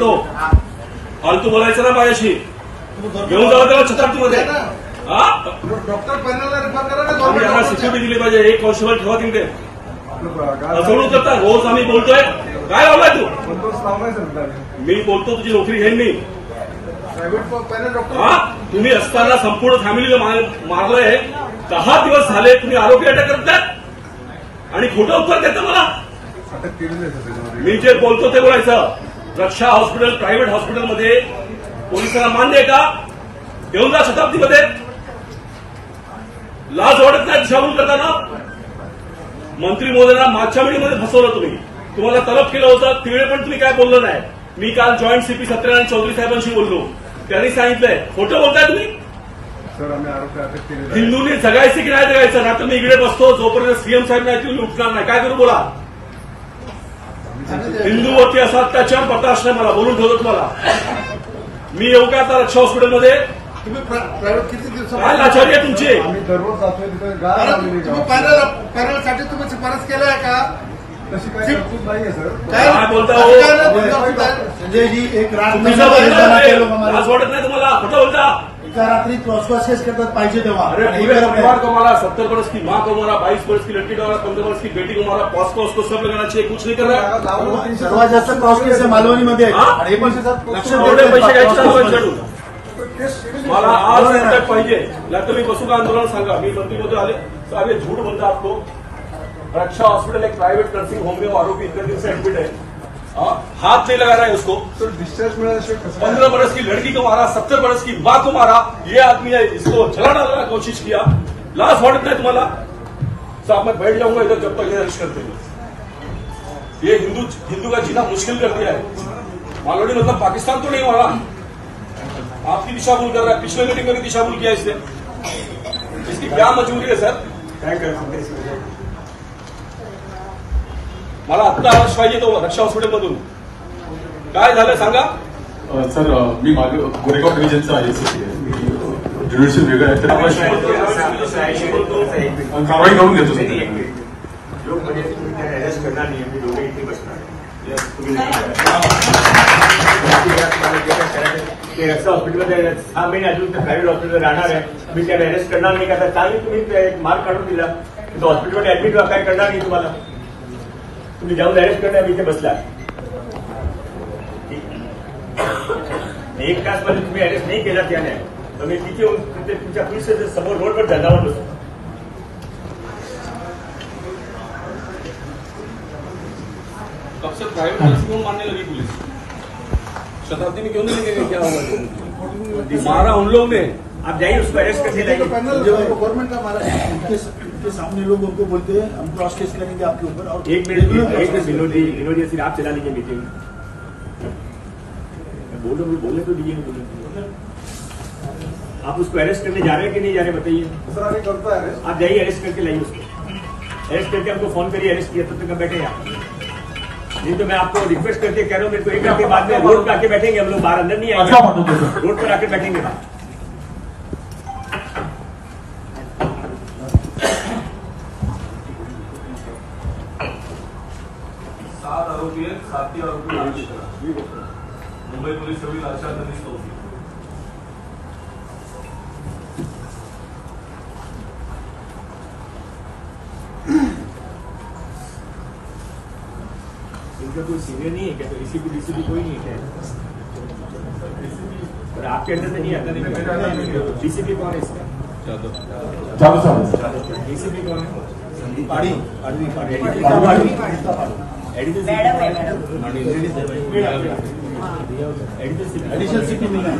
तो फालतू बोलायचं ना माझ्याशी. घेऊन जावं त्याला छत्रपतीमध्ये. डॉक्टर पॅनलला रेफर करा ना. यांना सिक्युरिटी दिली पाहिजे. एक कॉन्स्टेबल ठेवा तिकडे. फसवणूक करता रोज आम्ही बोलतोय. काय लावलाय तू? मी बोलतो तुझी नोकरी घेईन मी. तुम्ही असताना संपूर्ण फॅमिलीला मारलंय. 10 दिवस झाले तुम्ही आरोपी अटक करताय आणि खोटं उत्तर देता मला. मी जे बोलतो ते बोलायचं. रक्षा हॉस्पिटल प्रायव्हेट हॉस्पिटलमध्ये पोलिसांना मान्य आहे का? घेऊन जा शताब्दीमध्ये. लाज वाटत नाही दिशाभूल करताना. मंत्री महोदयांना मागच्या वेळीमध्ये फसवलं तुम्ही. तुम्हाला तलब केलं होतं तिकडे पण तुम्ही काय बोललो नाही. मी काल जॉईंट सीपी सत्यनारायण चौधरी साहेबांशी बोललो. त्यांनी सांगितलंय खोटं बोलताय तुम्ही. हिंदूंनी जगायचं की नाही जगायचं. ना तर मी इकडे बसतो जोपर्यंत सीएम साहेब नाही तुम्ही उठणार नाही. काय करू बोला. हिंदूवरती असा अत्याचार बर्दाश्त नाही. मला बोलून ठेवतो तुम्हाला. मी येऊ का आता रक्षा हॉस्पिटलमध्ये? तुम्ही प्रायव्हेट किती दिवस काय लाचारी आहे तुमची? दररोज जातोय तुम्ही पॅनलसाठी तुम्ही शिफारस केलाय का? नाहीये सर. काय बोलता हो? संजयजी एक रात लाज वाटत नाही तुम्हाला? खोटं बोलता. एका रात्री क्रॉस करतात पाहिजे तेव्हा. अरे पूरे परिवार को मारा. 70 वर्ष की माँ को मारा. 22 वर्ष की लड़की को मारा. 15 वर्ष की बेटी को मारा. पॉस्को उसको सब लगाना चाहिए. कुछ नहीं कर रहा. सर्वात जास्त क्रॉस केस आहे मालवणीमध्ये. आणि एवढे पैसे घ्यायचे मला आज तक पाहिजे. नाही मी बसू का आंदोलन सांगा. मी मंत्रीमध्ये आले साहब ये झूठ बोलता आपको. रक्षा हॉस्पिटल एक प्राइवेट नर्सिंग होम में आरोपी इतने दिन से एडमिट है. हाथ नहीं लगा रहा है उसको. तो डिस्चार्ज मिला. 15 वर्ष की लड़की को मारा. 70 वर्ष की माँ को मारा. ये आदमी है इसको जला डालने का कोशिश किया. लाश वाटत नहीं तुम्हाला? साहब मैं बैठ जाऊंगा इधर जब तक ये अरेस्ट करते हैं. ये हिंदू का जीना मुश्किल कर दिया है. मालवणी मतलब पाकिस्तान तो नहीं मारा. आपकी दिशाभूल कर रहा है. पिछले मीटिंग में भी दिशाभूल किया इसने. इसकी क्या मजबूरी है सर? क्या कर मला आत्ता अरेस्ट पाहिजे तो रक्षा हॉस्पिटलमधून. काय झालं सांगा. सर मी मागे गोरेगाव डिव्हिजनचा आयएससी आहे. ज्युडिशियल वेगळं आहे. कारवाई करून घेतो सर. रक्षा हॉस्पिटलमध्ये 6 महिने अजून ते प्रायव्हेट हॉस्पिटल राहणार आहे. मी त्याला अरेस्ट करणार नाही का? चांगली तुम्ही मार्क काढून दिला. तो हॉस्पिटलमध्ये ऍडमिट व्हा. काय करणार नाही तुम्हाला. तुम्ही जाऊन अरेस्ट करणार. इथे बसला. एक तासमध्ये तुम्ही अरेस्ट नाही केला त्याने तर मी तिथे येऊन तुमच्या पोलिसांच्या समोर रोडवर धंदावर बसतो. कब से प्राइवेट नर्सिंग होम मानने लगी पुलिस? शताब्दी में क्यों नहीं लेके क्या हुआ? मारा उन लोग ने. आप जाइए उसको अरेस्ट करके लाइए. गवर्नमेंट का मारा है. उनके सामने लोग उनको बोलते हैं हम क्रॉस केस करेंगे आपके ऊपर. और एक मिनट विनोदी सिर्फ आप चला लीजिए मीटिंग. बोलने तो दीजिए. आप उसको अरेस्ट करने जा रहे हैं कि नहीं जा रहे बताइए. आप जाइए अरेस्ट करके लाइए उसको. अरेस्ट करके हमको फोन करिए. अरेस्ट किया तब तक हम बैठे आप. नहीं तो मैं आपको रिक्वेस्ट करके कह रहा हूँ. मेरे को 1 घंटे बाद में रोड पर आके बैठेंगे हम लोग. बाहर अंदर नहीं आएंगे. रोड पर आके बैठेंगे. 7 आरोपी आहेत. 7 आरोपी नाशिक करा. मुंबई पोलीस सगळी लाचार त्यांनी होती. इनका कोई सीनियर नहीं है क्या? तो एसीपी डीसीपी कोई नहीं है. और आपके अंदर से नहीं आता. नहीं डीसीपी कौन है इसका? चालू साहब. डीसीपी कौन है? एडिशनल सीपी मिला.